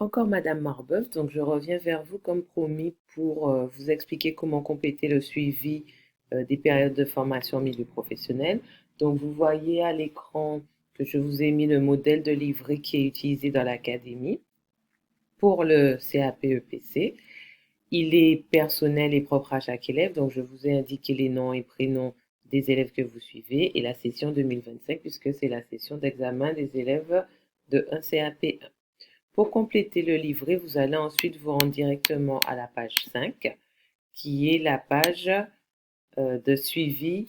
Encore Madame Marbeuf, donc je reviens vers vous comme promis pour vous expliquer comment compléter le suivi des périodes de formation en milieu professionnel. Donc vous voyez à l'écran que je vous ai mis le modèle de livret qui est utilisé dans l'académie pour le CAP-EPC. Il est personnel et propre à chaque élève, donc je vous ai indiqué les noms et prénoms des élèves que vous suivez et la session 2025 puisque c'est la session d'examen des élèves de 1 CAP1. Pour compléter le livret, vous allez ensuite vous rendre directement à la page 5, qui est la page de suivi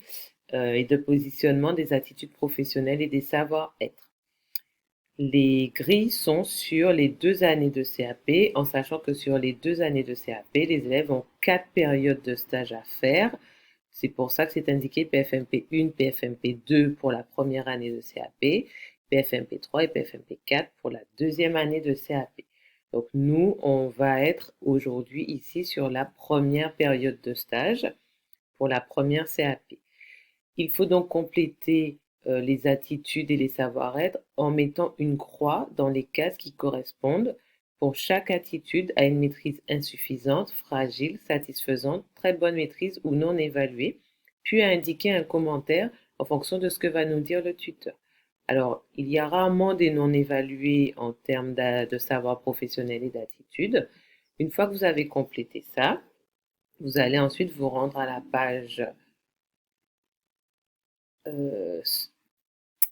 et de positionnement des attitudes professionnelles et des savoir-être. Les grilles sont sur les 2 années de CAP, en sachant que sur les 2 années de CAP, les élèves ont 4 périodes de stage à faire. C'est pour ça que c'est indiqué PFMP1, PFMP2 pour la première année de CAP, PFMP3 et PFMP4 pour la deuxième année de CAP. Donc nous, on va être aujourd'hui ici sur la première période de stage pour la première CAP. Il faut donc compléter les attitudes et les savoir-être en mettant une croix dans les cases qui correspondent pour chaque attitude à une maîtrise insuffisante, fragile, satisfaisante, très bonne maîtrise ou non évaluée, puis à indiquer un commentaire en fonction de ce que va nous dire le tuteur. Alors, il y a rarement des non évalués en termes de savoir professionnel et d'attitude. Une fois que vous avez complété ça, vous allez ensuite vous rendre à la page euh,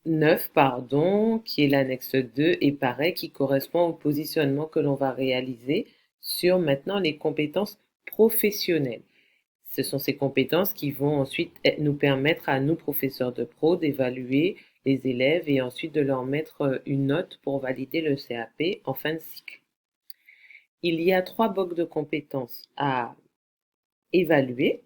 9, pardon, qui est l'annexe 2, et pareil, qui correspond au positionnement que l'on va réaliser sur maintenant les compétences professionnelles. Ce sont ces compétences qui vont ensuite nous permettre à nous, professeurs de pro, d'évaluer les élèves et ensuite de leur mettre une note pour valider le CAP en fin de cycle. Il y a 3 blocs de compétences à évaluer.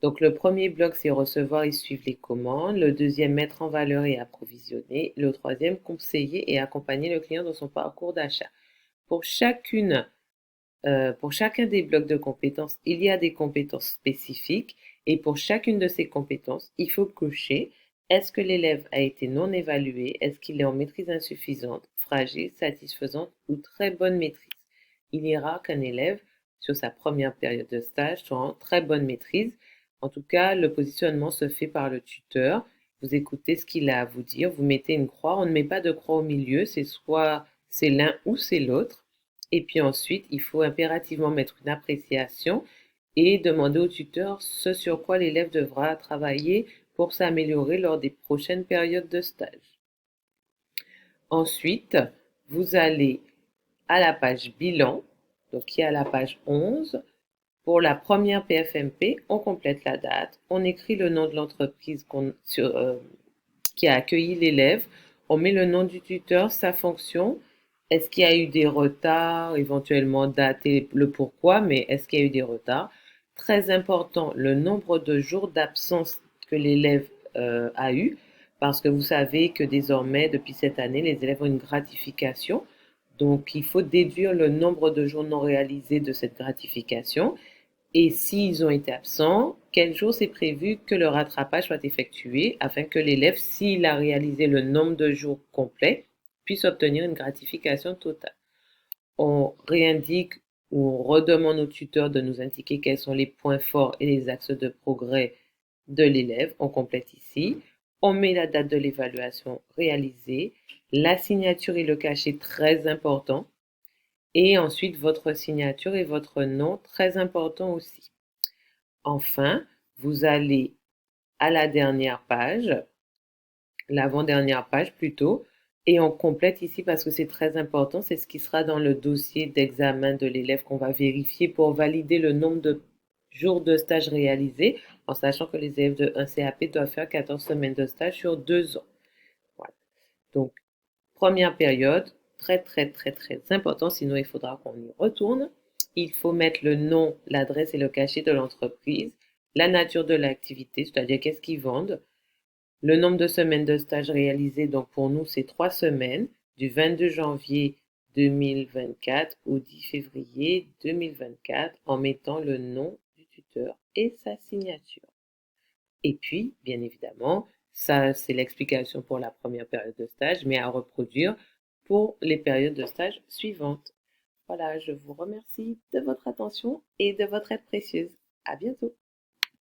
Donc le premier bloc, c'est recevoir et suivre les commandes. Le deuxième, mettre en valeur et approvisionner. Le troisième, conseiller et accompagner le client dans son parcours d'achat. Pour pour chacun des blocs de compétences, il y a des compétences spécifiques et pour chacune de ces compétences, il faut cocher est-ce que l'élève a été non évalué, est-ce qu'il est en maîtrise insuffisante, fragile, satisfaisante ou très bonne maîtrise. Il est rare qu'un élève, sur sa première période de stage, soit en très bonne maîtrise. En tout cas, le positionnement se fait par le tuteur. Vous écoutez ce qu'il a à vous dire, vous mettez une croix. On ne met pas de croix au milieu, c'est soit c'est l'un ou c'est l'autre. Et puis ensuite, il faut impérativement mettre une appréciation et demander au tuteur ce sur quoi l'élève devra travailler pour s'améliorer lors des prochaines périodes de stage. Ensuite, vous allez à la page bilan, donc qui est à la page 11. Pour la première PFMP, on complète la date, on écrit le nom de l'entreprise qui a accueilli l'élève, on met le nom du tuteur, sa fonction, est-ce qu'il y a eu des retards, éventuellement date et le pourquoi, mais est-ce qu'il y a eu des retards. Très important, le nombre de jours d'absence que l'élève a eu, parce que vous savez que désormais, depuis cette année, les élèves ont une gratification. Donc, il faut déduire le nombre de jours non réalisés de cette gratification. Et s'ils ont été absents, quel jour c'est prévu que le rattrapage soit effectué afin que l'élève, s'il a réalisé le nombre de jours complet, puisse obtenir une gratification totale. On réindique ou on redemande au tuteur de nous indiquer quels sont les points forts et les axes de progrès de l'élève. On complète ici. On met la date de l'évaluation réalisée, la signature et le cachet très important, et ensuite votre signature et votre nom très important aussi. Enfin, vous allez à la dernière page, l'avant-dernière page plutôt, et on complète ici parce que c'est très important, c'est ce qui sera dans le dossier d'examen de l'élève qu'on va vérifier pour valider le nombre de jours de stage réalisés, en sachant que les élèves de 1 CAP doivent faire 14 semaines de stage sur 2 ans. Voilà. Donc, première période, très très très très important, sinon il faudra qu'on y retourne. Il faut mettre le nom, l'adresse et le cachet de l'entreprise, la nature de l'activité, c'est-à-dire qu'est-ce qu'ils vendent, le nombre de semaines de stage réalisées, donc pour nous c'est 3 semaines, du 22 janvier 2024 au 10 février 2024, en mettant le nom du tuteur et sa signature. Et puis, bien évidemment, ça c'est l'explication pour la première période de stage, mais à reproduire pour les périodes de stage suivantes. Voilà, je vous remercie de votre attention et de votre aide précieuse. À bientôt.